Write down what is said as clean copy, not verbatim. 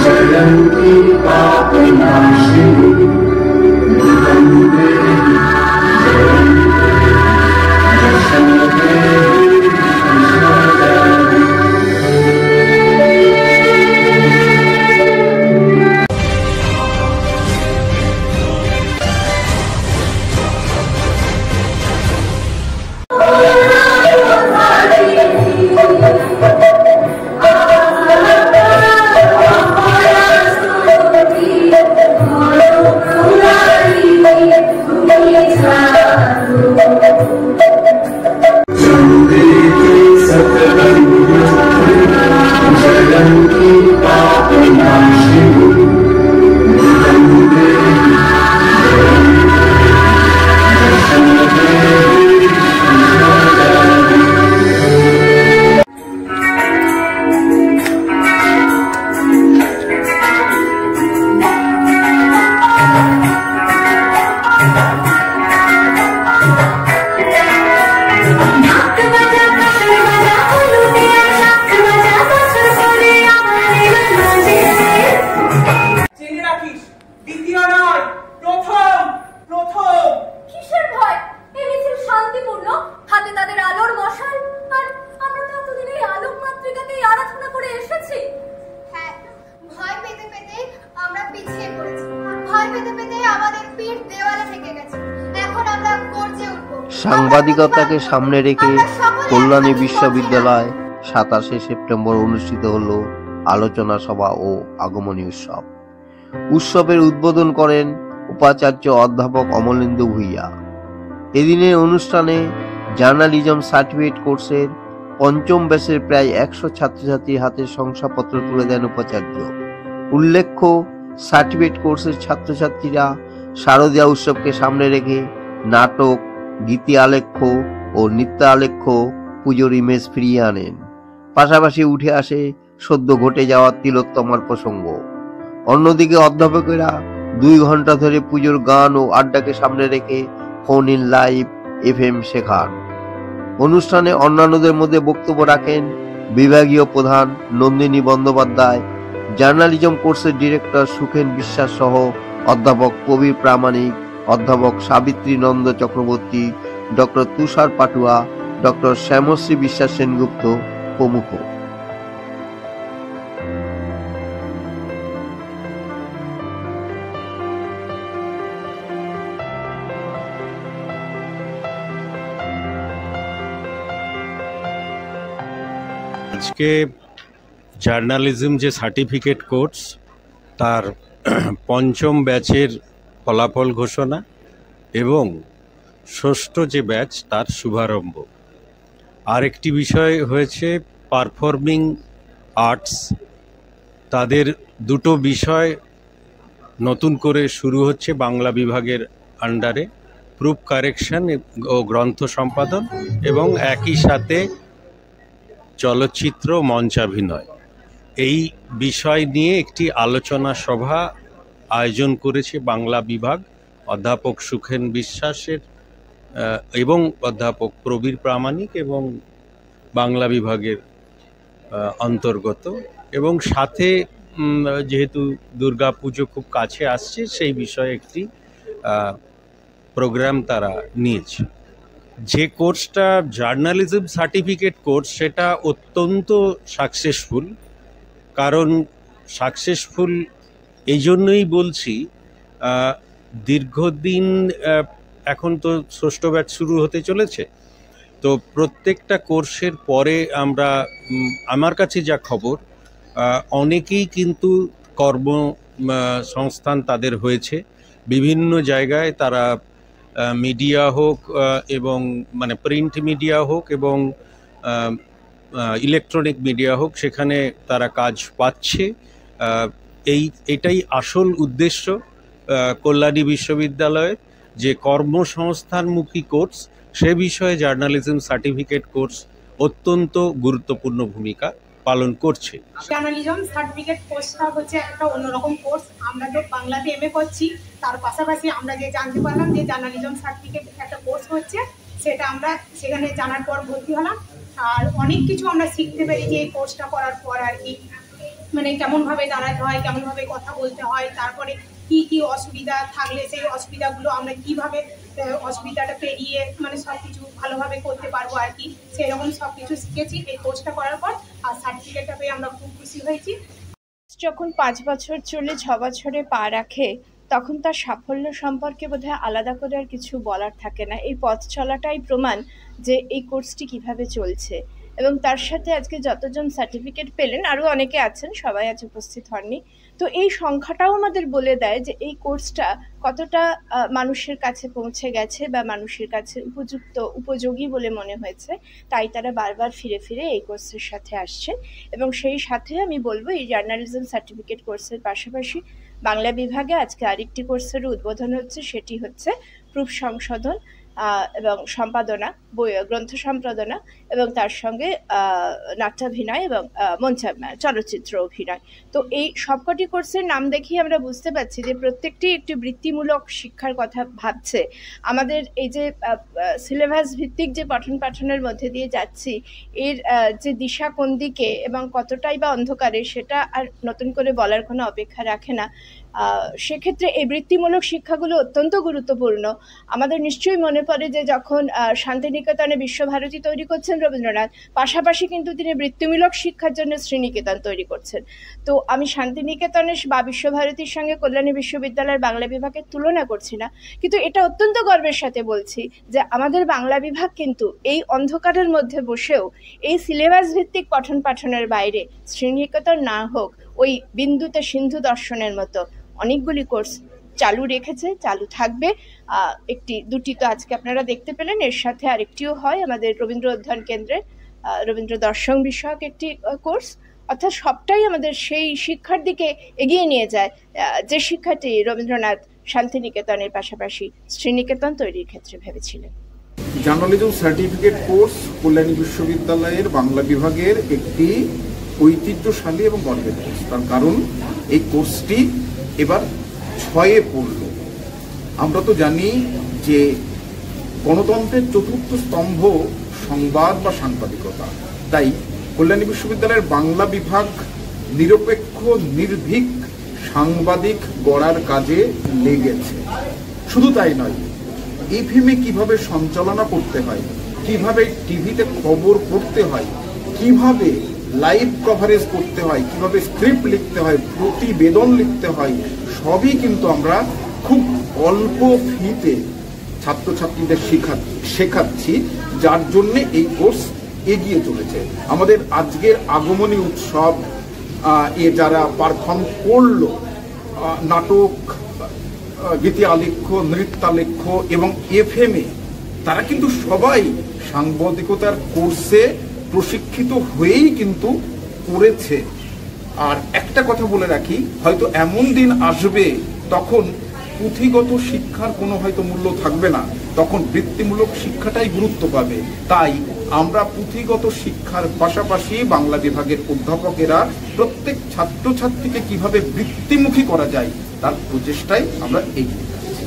जयन्ती पापनाशिनी সাংবাদিকতাকে সামনে রেখে কল্যাণী বিশ্ববিদ্যালয় 27শে সেপ্টেম্বর অনুষ্ঠিত হলো আলোচনা সভা ও আগমনী উৎসব। উৎসবের উদ্বোধন করেন উপাচার্য অধ্যাপক অমলেন্দু ভূঁইয়া। এদিনের অনুষ্ঠানে জার্নালিজম সার্টিফিকেট কোর্সের পঞ্চম ব্যাচের প্রায় 100 ছাত্রছাত্রীর হাতে শংসাপত্র তুলে দেন উপাচার্য। উল্লেখ্য, সার্টিফিকেট কোর্সের ছাত্রছাত্রীরা শারদীয়া উৎসবকে সামনে রেখে নাটক, গীতি আলেখ্য ও নৃত্য আলেখ্য পুজোর ইমেজ ফিরিয়ে আনেন। পাশাপাশি উঠে আসে সদ্য ঘটে যাওয়া তিলোত্তমার প্রসঙ্গ। অন্যদিকে অধ্যাপকেরা 2 ঘন্টা ধরে পুজোর গান ও আড্ডাকে সামনে রেখে ফোন ইন লাইভ FM শেখান। অনুষ্ঠানে অন্যান্যদের মধ্যে বক্তব্য রাখেন বিভাগীয় প্রধান নন্দিনী বন্দ্যোপাধ্যায়, জার্নালিজম কোর্সের ডিরেক্টর সুখেন বিশ্বাস সহ অধ্যাপক কবির প্রামাণিক, অধ্যাপক সাবিত্রী নন্দ চক্রবর্তী, ডক্টর তুষার পাটুয়া, ডক্টর শ্যামশ্রী বিশ্বাস সেনগুপ্ত প্রমুখ। আজকে জার্নালিজম যে সার্টিফিকেট কোর্স তার পঞ্চম ব্যাচের ফলাফল ঘোষণা এবং ষষ্ঠ যে ব্যাচ তার শুভারম্ভ। আরেকটি বিষয় হয়েছে পারফর্মিং আর্টস, তাদের দুটো বিষয় নতুন করে শুরু হচ্ছে বাংলা বিভাগের আন্ডারে, প্রুফ কারেকশন ও গ্রন্থ সম্পাদন এবং একই সাথে চলচ্চিত্র মঞ্চাভিনয়। এই বিষয় নিয়ে একটি আলোচনা সভা আয়োজন করেছে বাংলা বিভাগ, অধ্যাপক সুখেন বিশ্বাসের এবং অধ্যাপক প্রবীর প্রামাণিক এবং বাংলা বিভাগের অন্তর্গত, এবং সাথে যেহেতু দুর্গা পুজো খুব কাছে আসছে সেই বিষয়ে একটি প্রোগ্রাম তারা নিয়েছে। যে কোর্সটা জার্নালিজম সার্টিফিকেট কোর্স সেটা অত্যন্ত সাকসেসফুল। কারণ সাকসেসফুল এই জন্যই বলছি, দীর্ঘদিন এখন তো ষষ্ঠ ব্যাচ শুরু হতে চলেছে, তো প্রত্যেকটা কোর্সের পরে আমরা, আমার কাছে যা খবর, অনেকেই কিন্তু কর্মসংস্থান তাদের হয়েছে বিভিন্ন জায়গায়। তারা মিডিয়া হোক এবং মানে প্রিন্ট মিডিয়া হোক এবং ইলেকট্রনিক মিডিয়া হোক, সেখানে তারা কাজ পাচ্ছে। এটাই আসল উদ্দেশ্য কল্যাণী বিশ্ববিদ্যালয়ের, যে কর্মসংস্থানমুখী কোর্স, সে বিষয়ে জার্নালিজম সার্টিফিকেট কোর্স অত্যন্ত গুরুত্বপূর্ণ ভূমিকা পালন করছে। জার্নালিজম সার্টিফিকেট কোর্সটা হচ্ছে একটা অন্যরকম কোর্স। আমরা তো বাংলাতে MA করছি, তার পাশাপাশি আমরা যে জানতে পারলাম যে জার্নালিজম সার্টিফিকেট একটা কোর্স হচ্ছে, সেটা আমরা সেখানে জানার পর ভর্তি হলাম। আর অনেক কিছু আমরা শিখতে পারি যে এই কোর্সটা করার পর আর কি, মানে কেমনভাবে দাঁড়াতে হয়, কেমনভাবে কথা বলতে হয়, তারপরে কি কি অসুবিধা থাকলে সেই অসুবিধাগুলো আমরা কিভাবে অসুবিধাটা পেরিয়ে মানে সব কিছু ভালোভাবে করতে পারবো আর কি, সেরকম সব কিছু শিখেছি এই কোর্সটা করার পর। আর সার্টিফিকেটটা পেয়ে আমরা খুব খুশি হয়েছি। যখন 5 বছর চলে 6 বছরে পা রাখে তখন তার সাফল্য সম্পর্কে বোধহয় আলাদা করে আর কিছু বলার থাকে না। এই পথ চলাটাই প্রমাণ যে এই কোর্সটি কিভাবে চলছে। এবং তার সাথে আজকে যতজন সার্টিফিকেট পেলেন, আরও অনেকে আছেন, সবাই আজ উপস্থিত হননি, তো এই সংখ্যাটাও আমাদের বলে দেয় যে এই কোর্সটা কতটা মানুষের কাছে পৌঁছে গেছে বা মানুষের কাছে উপযোগী বলে মনে হয়েছে। তাই তারা বারবার ফিরে ফিরে এই কোর্সের সাথে আসছেন। এবং সেই সাথে আমি বলবো এই জার্নালিজম সার্টিফিকেট কোর্সের পাশাপাশি বাংলা বিভাগে আজকে আরেকটি কোর্সের উদ্বোধন হচ্ছে, সেটি হচ্ছে প্রুফ সংশোধন এবং সম্পাদনা, গ্রন্থ সম্পাদনা এবং তার সঙ্গে নাট্যাভিনয় এবং চলচ্চিত্র অভিনয়। তো এই সবকটি কোর্সের নাম দেখেই আমরা বুঝতে পারছি যে প্রত্যেকটি একটি বৃত্তিমূলক শিক্ষার কথা ভাবছে। আমাদের এই যে সিলেবাস ভিত্তিক যে পঠন পাঠনের মধ্যে দিয়ে যাচ্ছি, এর যে দিশা কোন দিকে এবং কতটাই বা অন্ধকারে, সেটা আর নতুন করে বলার কোনো অপেক্ষা রাখে না। সেক্ষেত্রে এই বৃত্তিমূলক শিক্ষাগুলো অত্যন্ত গুরুত্বপূর্ণ। আমাদের নিশ্চয়ই মনে পড়ে যে যখন শান্তিনিকেতনে বিশ্বভারতী তৈরি করছেন রবীন্দ্রনাথ, পাশাপাশি কিন্তু তিনি বৃত্তিমূলক শিক্ষার জন্য শ্রীনিকেতন তৈরি করছেন। তো আমি শান্তিনিকেতনের বা বিশ্বভারতীর সঙ্গে কল্যাণী বিশ্ববিদ্যালয়ের বাংলা বিভাগের তুলনা করছি না, কিন্তু এটা অত্যন্ত গর্বের সাথে বলছি যে আমাদের বাংলা বিভাগ কিন্তু এই অন্ধকারের মধ্যে বসেও এই সিলেবাস ভিত্তিক পঠন পাঠনের বাইরে শ্রীনিকেতন না হোক, ওই বিন্দুতে সিন্ধু দর্শনের মতো অনেকগুলি কোর্স চালু রেখেছে, চালু থাকবে। দুটি তো আজকে আপনারা দেখতে পেলেন, এর সাথে আরেকটিও হয় আমাদের রবীন্দ্র অধ্যয়ন কেন্দ্রে রবীন্দ্র দর্শন বিষয়ক একটি কোর্স। অর্থাৎ সবটাই আমাদের সেই শিক্ষার দিকে এগিয়ে নিয়ে যায় যে শিক্ষাটি রবীন্দ্রনাথ শান্তিনিকেতনের পাশাপাশি শ্রীনিকেতন তৈরির ক্ষেত্রে ভেবেছিলেন। জার্নালিজম সার্টিফিকেট কোর্স কল্যাণী বিশ্ববিদ্যালয়ের বাংলা বিভাগের একটি ঐতিহ্যশালী এবং গর্বের কোর্স। তার কারণ এই কোর্সটি এবার 6-এ পড়ল। আমরা তো জানি যে গণতন্ত্রের চতুর্থ স্তম্ভ সংবাদ বা সাংবাদিকতা, তাই কল্যাণী বিশ্ববিদ্যালয়ের বাংলা বিভাগ নিরপেক্ষ নির্ভীক সাংবাদিক গড়ার কাজে লেগেছে। শুধু তাই নয়, এফএমে কিভাবে সঞ্চালনা করতে হয়, কিভাবে টিভিতে খবর পড়তে হয়, কিভাবে লাইভ কভারেজ করতে হয়, কিভাবে স্ক্রিপ্ট লিখতে হয়, প্রতিবেদন লিখতে হয়, সবই কিন্তু আমরা খুব অল্প ফিতে ছাত্রছাত্রীদের শেখাচ্ছি, যার জন্য এই কোর্স এগিয়ে চলেছে। আমাদের আজকের আগমনী উৎসব যারা পারফর্ম করলো, নাটক, গীতি আলেখ্য, নৃত্যালেখ্য এবং এফএমএ, তারা কিন্তু সবাই সাংবাদিকতার কোর্সে প্রশিক্ষিত হয়েই কিন্তু করেছে। আর একটা কথা বলে রাখি, হয়তো এমন দিন আসবে তখন পুঁথিগত শিক্ষার কোনো হয়তো মূল্য থাকবে না, তখন বৃত্তিমূলক শিক্ষাটাই গুরুত্ব পাবে। তাই আমরা পুঁথিগত শিক্ষার পাশাপাশি বাংলা বিভাগের অধ্যাপকেরা প্রত্যেক ছাত্রছাত্রীকে কিভাবে বৃত্তিমুখী করা যায় তার প্রচেষ্টায় আমরা এগিয়ে যাচ্ছি।